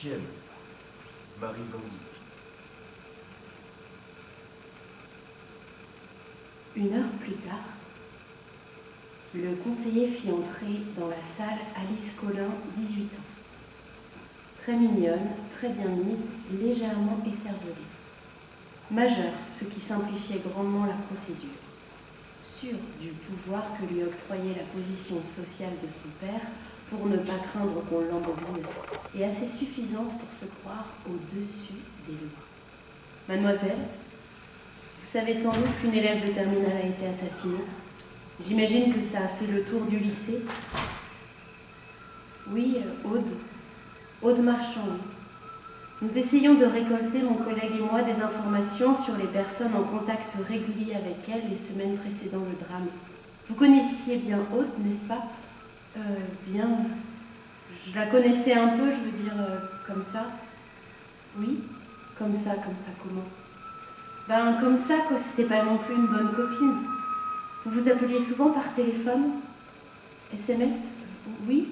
chienne, Marie Vendy. Une heure plus tard, le conseiller fit entrer dans la salle Alice Collin, 18 ans. Très mignonne, très bien mise, légèrement écervelée. Majeure, ce qui simplifiait grandement la procédure. Sûre du pouvoir que lui octroyait la position sociale de son père pour ne pas craindre qu'on l'embobine, et assez suffisante pour se croire au-dessus des lois. Mademoiselle, vous savez sans doute qu'une élève de terminale a été assassinée. J'imagine que ça a fait le tour du lycée. Oui, Aude Marchand, oui. Nous essayons de récolter, mon collègue et moi, des informations sur les personnes en contact régulier avec elle les semaines précédant le drame. Vous connaissiez bien Aude, n'est-ce pas? Bien. Je la connaissais un peu, je veux dire, comme ça. Oui, comme ça, comment? Ben, comme ça, quoi, c'était pas non plus une bonne copine. Vous vous appeliez souvent par téléphone? SMS? Oui.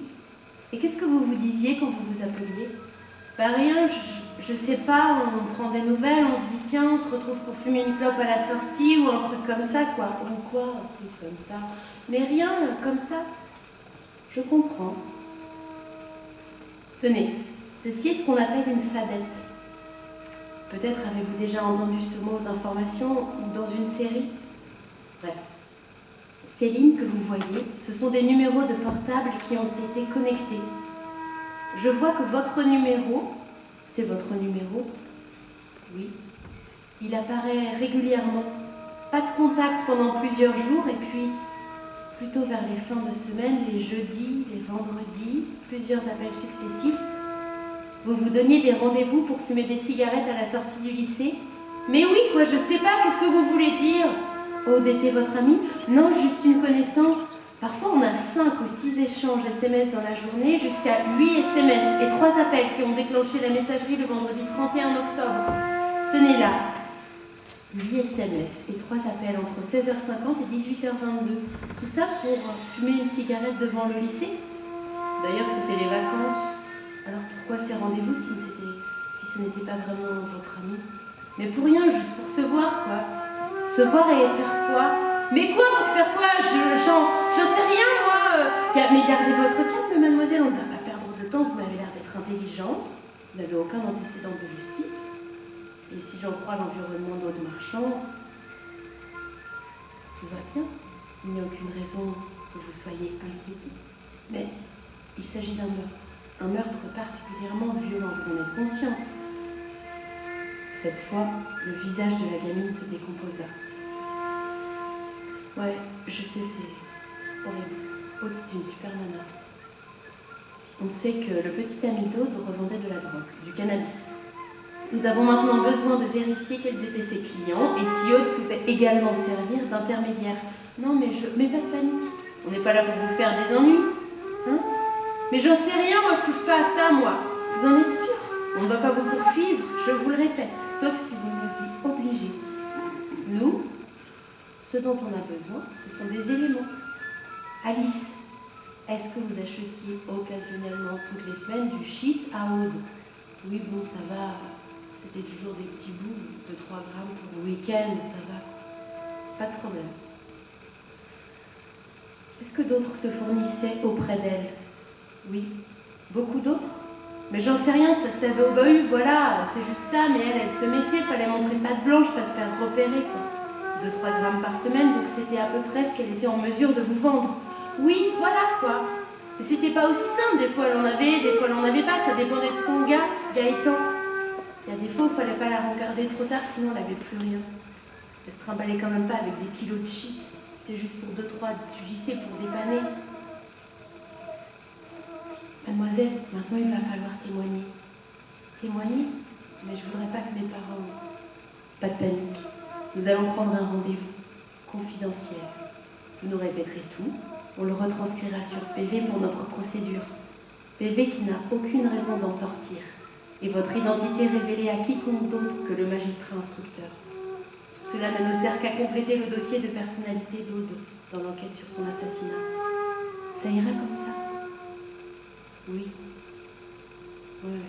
Et qu'est-ce que vous vous disiez quand vous vous appeliez? Ben rien, je sais pas, on prend des nouvelles, on se dit tiens, on se retrouve pour fumer une clope à la sortie ou un truc comme ça, quoi. Ou quoi, un truc comme ça. Mais rien, comme ça. Je comprends. Tenez, ceci est ce qu'on appelle une fadette. Peut-être avez-vous déjà entendu ce mot aux informations ou dans une série. Bref. Ces lignes que vous voyez, ce sont des numéros de portable qui ont été connectés. Je vois que votre numéro, c'est votre numéro. Oui. Il apparaît régulièrement. Pas de contact pendant plusieurs jours et puis, plutôt vers les fins de semaine, les jeudis, les vendredis, plusieurs appels successifs. Vous vous donniez des rendez-vous pour fumer des cigarettes à la sortie du lycée? Mais oui, quoi, je sais pas, qu'est-ce que vous voulez dire? Aude était votre amie? Non, juste une connaissance. Parfois, on a 5 ou 6 échanges SMS dans la journée, jusqu'à 8 SMS et 3 appels qui ont déclenché la messagerie le vendredi 31 octobre. Tenez là, 8 SMS et 3 appels entre 16h50 et 18h22. Tout ça pour fumer une cigarette devant le lycée? D'ailleurs, c'était les vacances. Alors pourquoi ces rendez-vous si ce n'était pas vraiment votre ami? Mais pour rien, juste pour se voir, quoi. Se voir et faire quoi? Mais quoi, pour faire quoi? J'en sais rien, moi. Mais gardez votre calme, mademoiselle, on ne va pas perdre de temps, vous m'avez l'air d'être intelligente. Vous n'avez aucun antécédent de justice. Et si j'en crois l'environnement d'Aude Marchand, tout va bien. Il n'y a aucune raison que vous soyez inquiétés. Mais il s'agit d'un meurtre. Un meurtre particulièrement violent, vous en êtes consciente. Cette fois, le visage de la gamine se décomposa. Ouais, je sais, c'est horrible. Aude, c'est une super nana. On sait que le petit ami d'Aude revendait de la drogue, du cannabis. Nous avons maintenant besoin de vérifier quels étaient ses clients et si Aude pouvait également servir d'intermédiaire. Non, mais pas de panique. On n'est pas là pour vous faire des ennuis. Hein? Mais j'en sais rien, moi je touche pas à ça, moi. Vous en êtes sûr? On ne va pas vous poursuivre, je vous le répète, sauf si vous nous y obligez. Nous, ce dont on a besoin, ce sont des éléments. Alice, est-ce que vous achetiez occasionnellement toutes les semaines du shit à Aude? Oui, bon, ça va. C'était toujours des petits bouts de 3 grammes pour le week-end, ça va. Pas de problème. Est-ce que d'autres se fournissaient auprès d'elle? Oui. Beaucoup d'autres? Mais j'en sais rien, ça se savait au bahut, voilà, c'est juste ça, mais elle se méfiait, fallait montrer patte blanche, pas se faire repérer, quoi. 2-3 grammes par semaine, donc c'était à peu près ce qu'elle était en mesure de vous vendre. Oui, voilà, quoi. Mais c'était pas aussi simple, des fois elle en avait, des fois elle en avait pas, ça dépendait de son gars, Gaëtan. Il y a des fois, il fallait pas la regarder trop tard, sinon elle avait plus rien. Elle se trimballait quand même pas avec des kilos de shit, c'était juste pour 2-3 du lycée pour dépanner. Mademoiselle, maintenant il va falloir témoigner. Témoigner? Mais je voudrais pas que mes parents... Pas de panique. Nous allons prendre un rendez-vous. Confidentiel. Vous nous répéterez tout. On le retranscrira sur PV pour notre procédure. PV qui n'a aucune raison d'en sortir. Et votre identité révélée à quiconque d'autre que le magistrat instructeur. Tout cela ne nous sert qu'à compléter le dossier de personnalité d'Aude dans l'enquête sur son assassinat. Ça ira comme ça? Oui. Ouais.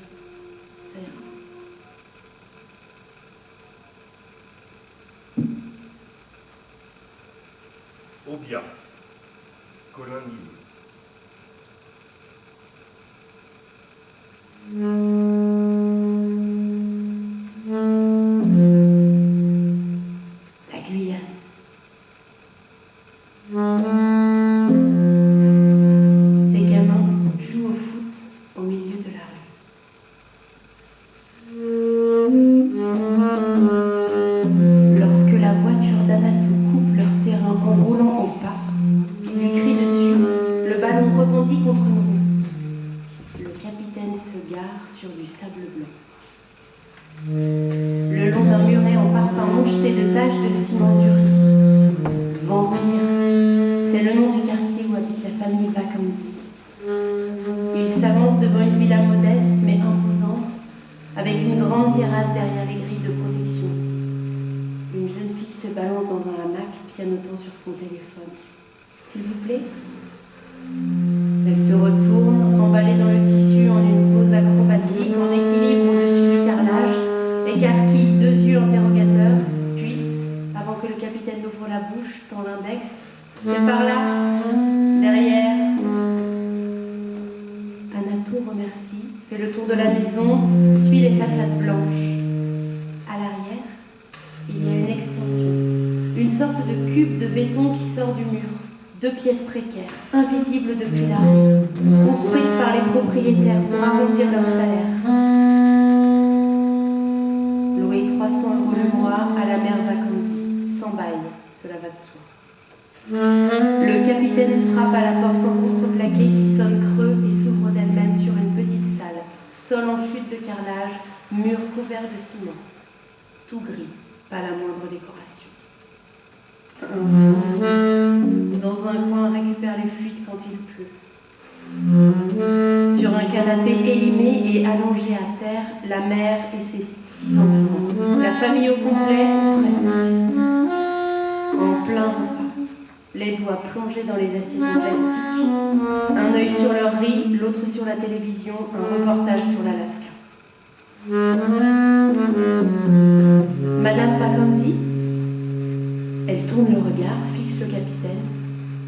rebondit contre une roue. Le capitaine se gare sur du sable blanc. Le long d'un muret en parpaing moucheté de taches de ciment durci. Vampire, c'est le nom du quartier où habite la famille Vacanzi. Il s'avance devant une villa modeste mais imposante, avec une grande terrasse derrière les grilles de protection. Une jeune fille se balance dans un hamac, pianotant sur son téléphone. S'il vous plaît? Elle se retourne, emballée dans le tissu en une pose acrobatique, en équilibre au-dessus du carrelage, écarquille 2 yeux interrogateurs, puis, avant que le capitaine n'ouvre la bouche, tend l'index. C'est par là, derrière. Anatou remercie, fait le tour de la maison, suit les façades blanches. À l'arrière, il y a une extension, une sorte de cube de béton qui sort du mur. 2 pièces précaires, invisibles depuis là, construites par les propriétaires pour arrondir leur salaire. Loué 300 € le mois à la mère Vacanzi, sans bail, cela va de soi. Le capitaine frappe à la porte en contreplaqué qui sonne creux et s'ouvre d'elle-même sur une petite salle, sol en chute de carrelage, mur couvert de ciment. Tout gris, pas la moindre décoration. Un son dans un coin récupère les fuites quand il pleut. Sur un canapé élimé et allongé à terre, la mère et ses 6 enfants, la famille au complet ou presque. En plein repas, les doigts plongés dans les assiettes en plastique, un œil sur leur riz, l'autre sur la télévision, un reportage sur l'Alaska. Madame Vacanzi? Elle tourne le regard, fixe le capitaine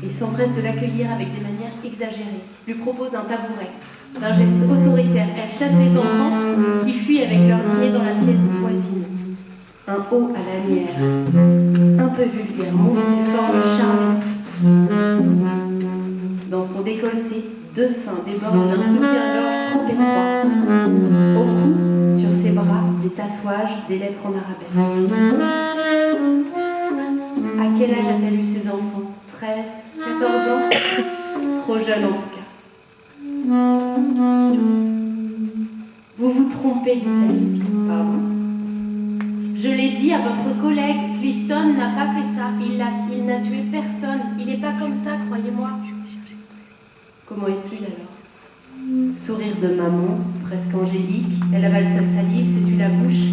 et s'empresse de l'accueillir avec des manières exagérées, lui propose un tabouret. D'un geste autoritaire, elle chasse les enfants qui fuient avec leur dîner dans la pièce voisine. Un haut à lanière, un peu vulgaire, mousse ses formes charmantes. Dans son décolleté, 2 seins débordent d'un soutien-gorge trop étroit. Au cou, sur ses bras, des tatouages, des lettres en arabesque. À quel âge a-t-elle eu ses enfants? 13, 14 ans? Trop jeune en tout cas. Vous vous trompez, dit-elle. Pardon. Je l'ai dit à votre collègue, Clifton n'a pas fait ça. Il n'a tué personne. Il n'est pas comme ça, croyez-moi. Comment est-il alors? Sourire de maman, presque angélique. Elle avale sa salive, s'essuie la bouche.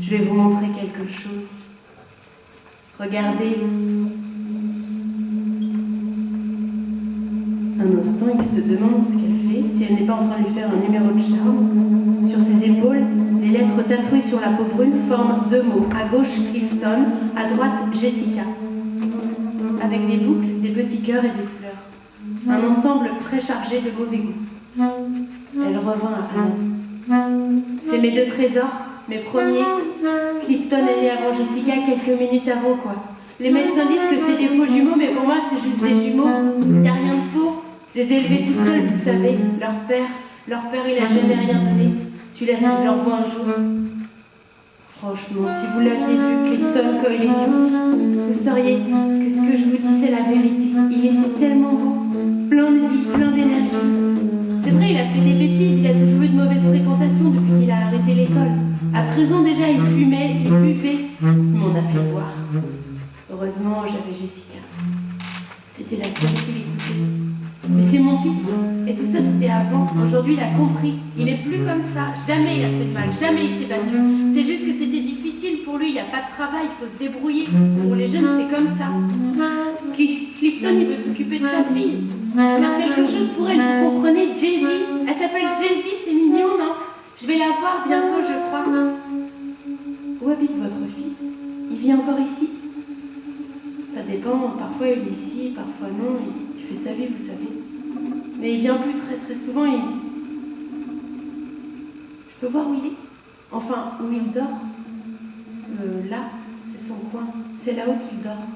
Je vais vous montrer quelque chose. Regardez. Un instant, il se demande ce qu'elle fait, si elle n'est pas en train de lui faire un numéro de charme. Sur ses épaules, les lettres tatouées sur la peau brune forment 2 mots. À gauche, Clifton, à droite, Jessica. Avec des boucles, des petits cœurs et des fleurs. Un ensemble très chargé de mauvais goût. Elle revint à Anatou. C'est mes 2 trésors, mes premiers. Clifton est né avant Jessica, quelques minutes avant, quoi. Les médecins disent que c'est des faux jumeaux, mais pour moi, c'est juste des jumeaux. Il n'y a rien de faux. Je les ai élevés toutes seules, vous savez. Leur père, il a jamais rien donné. Celui-là, je leur vois un jour. Franchement, si vous l'aviez vu, Clifton, quand il était petit, vous sauriez que ce que je vous dis, c'est la vérité. Il était tellement beau, plein de vie, plein d'énergie. C'est vrai, il a fait des bêtises, il a toujours eu de mauvaises fréquentations depuis qu'il a arrêté l'école. À 13 ans déjà, il fumait, il buvait. Il m'en a fait voir. Heureusement, j'avais Jessica. C'était la seule qui l'écoutait. Mais c'est mon fils. Et tout ça, c'était avant. Aujourd'hui, il a compris. Il est plus comme ça. Jamais il a fait de mal. Jamais il s'est battu. C'est juste que c'était difficile pour lui. Il n'y a pas de travail. Il faut se débrouiller. Pour les jeunes, c'est comme ça. Clifton, il veut s'occuper de sa fille. Faire quelque chose pour elle. Vous comprenez? Jessie. Elle s'appelle Jessie. C'est mignon, non? Je vais la voir bientôt, je crois. Où habite votre fils? Il vit encore ici? Ça dépend. Parfois, il est ici. Parfois, non. Il fait sa vie, vous savez. Mais il vient plus très souvent, il dit. Je peux voir où il est? Enfin, où il dort? Là, c'est son coin. C'est là-haut qu'il dort.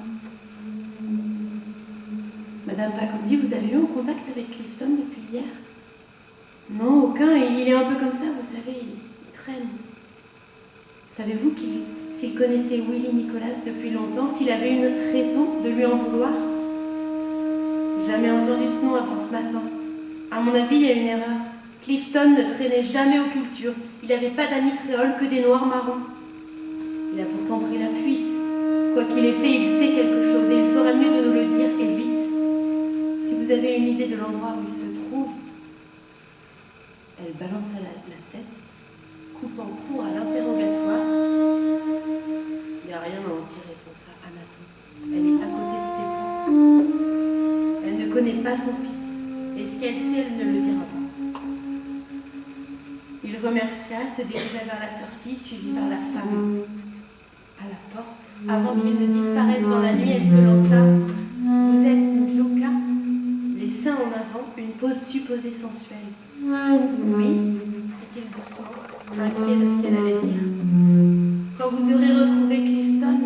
Madame Vacanzi, vous avez eu un contact avec Clifton depuis hier? Non, aucun. Il est un peu comme ça, vous savez, il traîne. Savez-vous s'il connaissait Willy Nicolas depuis longtemps, s'il avait une raison de lui en vouloir? Jamais entendu ce nom avant ce matin. mon avis, il y a une erreur. Clifton ne traînait jamais aux cultures. Il n'avait pas d'amis créoles que des noirs marrons. Il a pourtant pris la fuite. Quoi qu'il ait fait, il sait quelque chose et il ferait mieux de nous le dire, et vite. Si vous avez une idée de l'endroit où il se trouve, elle balança la tête, coupant court à l'interrogatoire. Il n'y a rien à en tirer, pensa Anaton. Elle est à côté de ses pompes. Elle ne connaît pas son fils. Et ce qu'elle sait, elle ne le dira pas. Il remercia, se dirigea vers la sortie, suivi par la femme. À la porte, avant qu'il ne disparaisse dans la nuit, elle se lança. Vous êtes Njoka? Les seins en avant, une pose supposée sensuelle. Oui, dit-il doucement, inquiet de ce qu'elle allait dire. Quand vous aurez retrouvé Clifton,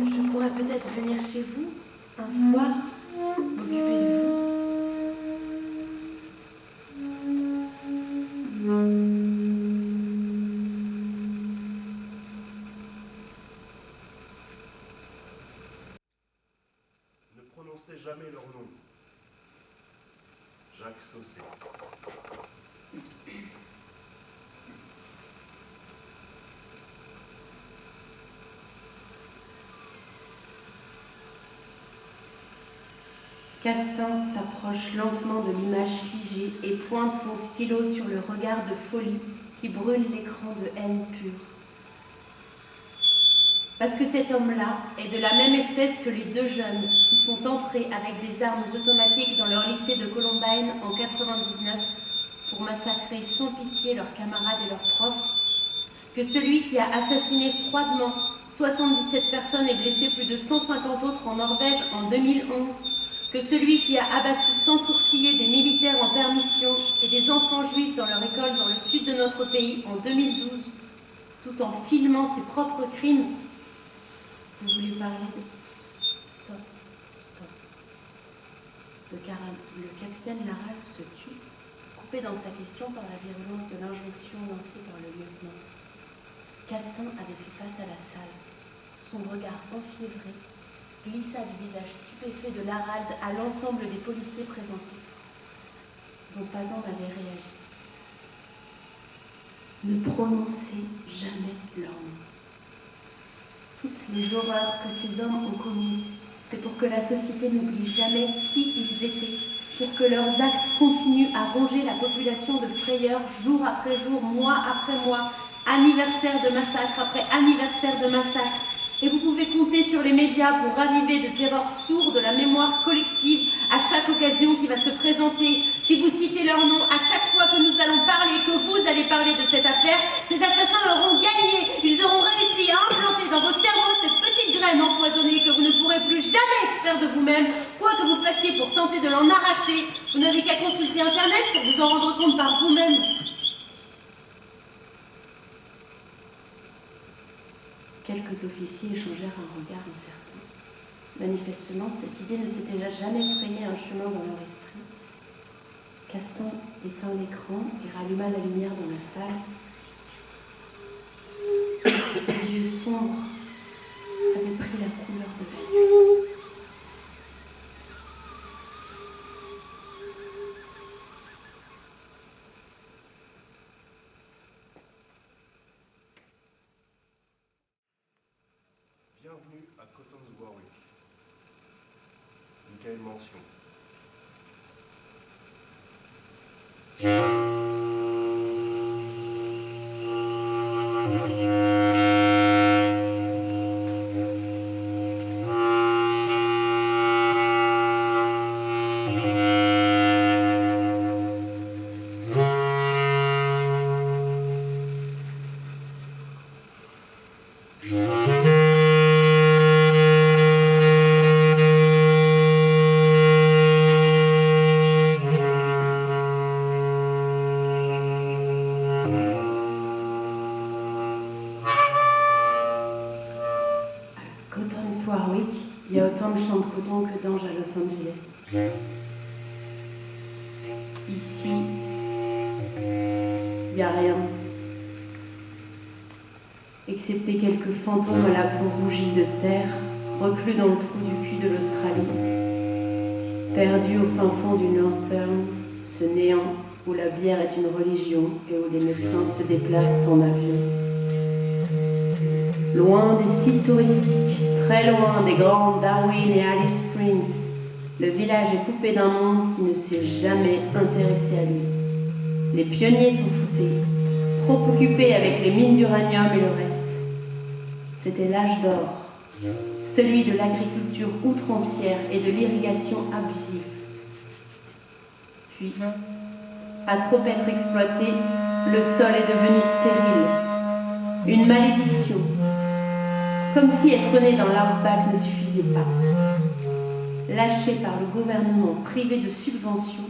je pourrais peut-être venir chez vous, un soir, m'occuper de vous. Ne prononcez jamais leur nom. Jacques Saucé. Castin s'approche lentement de l'image figée et pointe son stylo sur le regard de folie qui brûle l'écran de haine pure. Parce que cet homme-là est de la même espèce que les deux jeunes qui sont entrés avec des armes automatiques dans leur lycée de Columbine en 99 pour massacrer sans pitié leurs camarades et leurs profs, que celui qui a assassiné froidement 77 personnes et blessé plus de 150 autres en Norvège en 2011, que celui qui a abattu sans sourciller des militaires en permission et des enfants juifs dans leur école dans le sud de notre pays en 2012, tout en filmant ses propres crimes. Vous voulez parler de... Stop. Le capitaine Laral se tut, coupé dans sa question par la virulence de l'injonction lancée par le lieutenant. Castin avait fait face à la salle. Son regard enfiévré glissa du visage stupéfait de Larald à l'ensemble des policiers présentés, dont pas un n'avait réagi. Ne prononcez jamais leur nom. Toutes les horreurs que ces hommes ont commises, c'est pour que la société n'oublie jamais qui ils étaient, pour que leurs actes continuent à ronger la population de frayeur jour après jour, mois après mois, anniversaire de massacre après anniversaire de massacre. Et vous pouvez compter sur les médias pour raviver de terreurs sourdes de la mémoire collective à chaque occasion qui va se présenter. Si vous citez leur nom à chaque fois que nous allons parler, que vous allez parler de cette affaire, ces assassins auront gagné. Ils auront réussi à implanter dans vos cerveaux cette petite graine empoisonnée que vous ne pourrez plus jamais extraire de vous-même, quoi que vous fassiez pour tenter de l'en arracher. Vous n'avez qu'à consulter Internet pour vous en rendre compte par vous-même. Quelques officiers échangèrent un regard incertain. Manifestement, cette idée ne s'était jamais frayé un chemin dans leur esprit. Castin éteint l'écran et ralluma la lumière dans la salle. Ses yeux sombres avaient pris la couleur de la nuit. Bienvenue à Cottons Warwick. Michael Mention. Warwick, il y a autant de champs de coton que d'anges à Los Angeles. Ici, il n'y a rien. Excepté quelques fantômes à la peau rougie de terre, reclus dans le trou du cul de l'Australie. Perdus au fin fond du Northern, ce néant où la bière est une religion et où les médecins se déplacent en avion. Loin des sites touristiques, très loin des grandes Darwin et Alice Springs, le village est coupé d'un monde qui ne s'est jamais intéressé à lui. Les pionniers sont foutés, trop occupés avec les mines d'uranium et le reste. C'était l'âge d'or, celui de l'agriculture outrancière et de l'irrigation abusive. Puis, à trop être exploité, le sol est devenu stérile. Une malédiction. Comme si être né dans l'outback ne suffisait pas. Lâchés par le gouvernement, privés de subventions,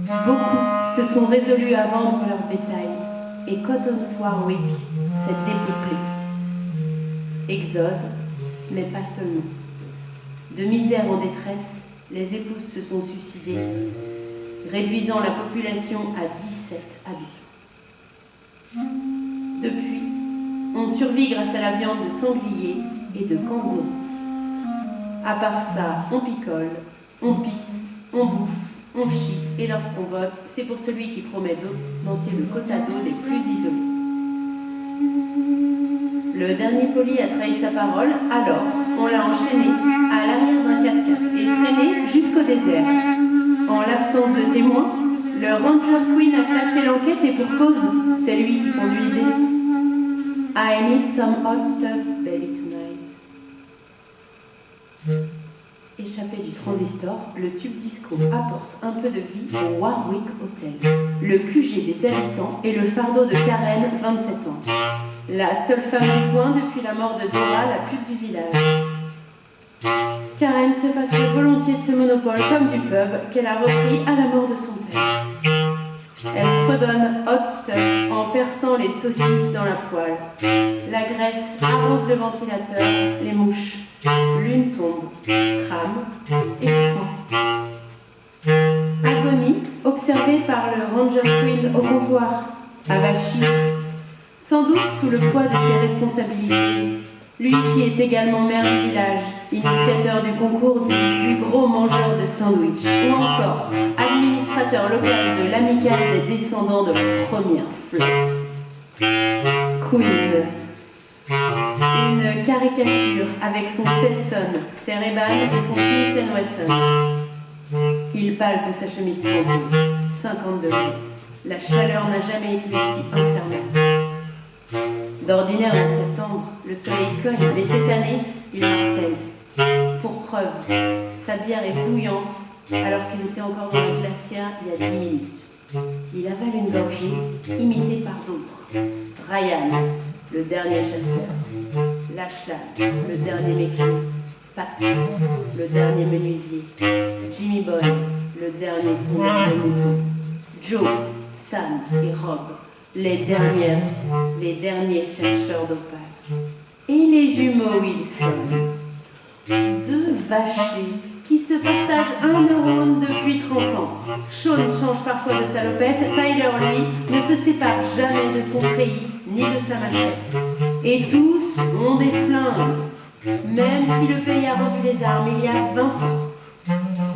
beaucoup se sont résolus à vendre leur bétail et Cotton's Warwick s'est dépeuplé. Exode, mais pas seulement. De misère en détresse, les épouses se sont suicidées, réduisant la population à 17 habitants. Depuis, on survit grâce à la viande de sanglier et de kangourou. À part ça, on picole, on pisse, on bouffe, on chie, et lorsqu'on vote, c'est pour celui qui promet d'augmenter le quota d'eau des plus isolés. Le dernier poli a trahi sa parole, alors on l'a enchaîné à l'arrière d'un 4x4 et traîné jusqu'au désert. En l'absence de témoins, le Ranger Queen a classé l'enquête et pour cause, c'est lui qui conduisait. I need some hot stuff, baby, tonight. Échappé du transistor, le tube disco apporte un peu de vie au Warwick Hotel, le QG des habitants et le fardeau de Karen, 27 ans. La seule femme du coin depuis la mort de Dora, la pute du village. Karen se passerait volontiers de ce monopole comme du pub qu'elle a repris à la mort de son père. Elle fredonne hot stuff en perçant les saucisses dans la poêle. La graisse arrose le ventilateur, les mouches. L'une tombe, crame et fond. Agonie, observée par le Ranger Queen au comptoir, avachi, sans doute sous le poids de ses responsabilités. Lui qui est également maire du village, initiateur du concours du plus gros mangeur de sandwich, ou encore administrateur local de l'amicale des descendants de la première flotte. Queen. Une caricature avec son Stetson, ses Ray-Ban et son Smith & Wesson. Il palpe sa chemise trempée, 50 degrés. La chaleur n'a jamais été aussi infernale. D'ordinaire en septembre, le soleil cogne, mais cette année, il martèle. Pour preuve, sa bière est bouillante alors qu'elle était encore dans la glacière il y a 10 minutes. Il avale une gorgée, imité par d'autres. Ryan, le dernier chasseur. Lachlan, le dernier mécanique. Pat, le dernier menuisier. Jimmy Boy, le dernier tourneur de moutons. Joe, Stan et Rob, les derniers chercheurs d'opale. Et les jumeaux Wilson, deux vachers qui se partagent un neurone depuis 30 ans. Sean change parfois de salopette, Tyler, lui, ne se sépare jamais de son treillis ni de sa machette. Et tous ont des flingues, même si le pays a rendu les armes il y a 20 ans.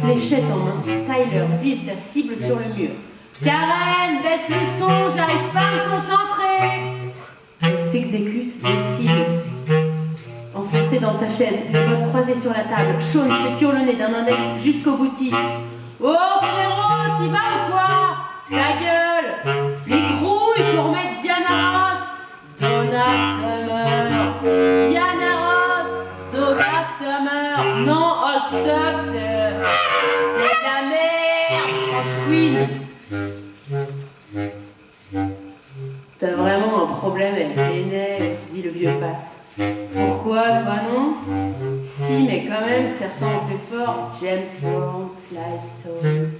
Fléchette en main, Tyler vise la cible sur le mur. Karen, baisse le son, j'arrive pas à me concentrer. Elle s'exécute, décide. Enfoncé dans sa chaise, les bottes croisées sur la table, Sean se cure le nez d'un index jusqu'au boutiste. Oh frérot, t'y vas ou quoi? Ta gueule! Les grouilles pour mettre Diana Ross! Donna Summer! Diana Ross! Donna Summer! Non, all stuff, c'est de la merde! Franche Queen! T'as vraiment un problème avec les neiges, dit le vieux Pat. Pourquoi, toi non? Si, mais quand même, certains ont fait fort. James Brown, Sly Stone.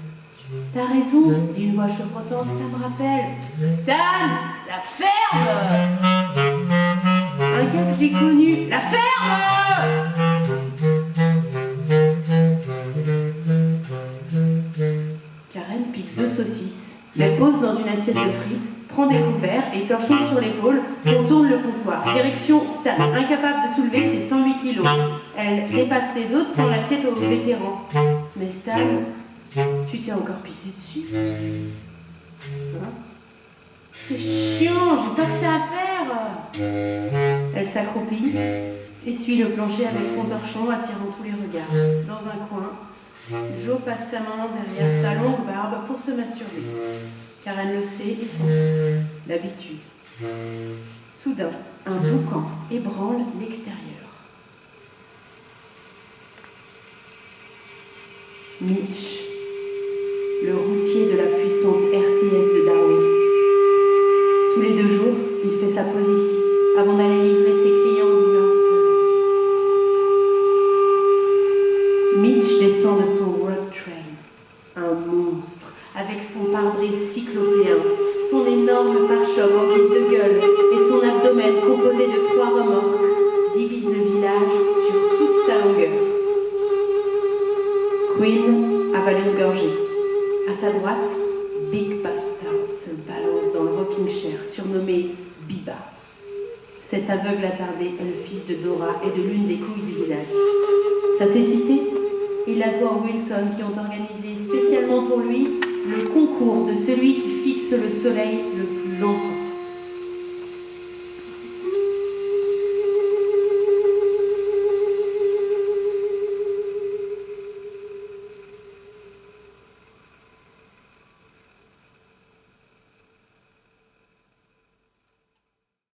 T'as raison, dit une voix chevrottante, ça me rappelle. Stan, la ferme! Un gars que j'ai connu. La ferme! Karen pique 2 saucisses, les pose dans une assiette de frites, prend des couverts et torchon sur l'épaule, on tourne le comptoir. Direction Stan, incapable de soulever ses 108 kilos. Elle dépasse les autres, tend l'assiette aux vétérans. Mais Stan, tu t'es encore pissé dessus? C'est chiant, j'ai pas que ça à faire. Elle s'accroupit, essuie le plancher avec son torchon, attirant tous les regards. Dans un coin, Joe passe sa main derrière sa longue barbe pour se masturber, car elle le sait et s'en fout. L'habitude. Soudain, un boucan ébranle l'extérieur. Mitch, le routier de la puissante RTS de Darwin. Tous les 2 jours, il fait sa pause ici, avant d'aller livrer ses clients du Nord. Mitch descend de son road train, un monstre, avec son pare-brise cyclopéen, son énorme pare-choc en guise de gueule et son abdomen composé de 3 remorques divise le village sur toute sa longueur. Quinn avale une gorgée. À sa droite, Big Bastard se balance dans le rocking chair, surnommé Biba. Cet aveugle attardé est le fils de Dora et de l'une des couilles du village. Sa cécité, il la doit aux Wilson qui ont organisé spécialement pour lui le concours de celui qui fixe le soleil le plus longtemps.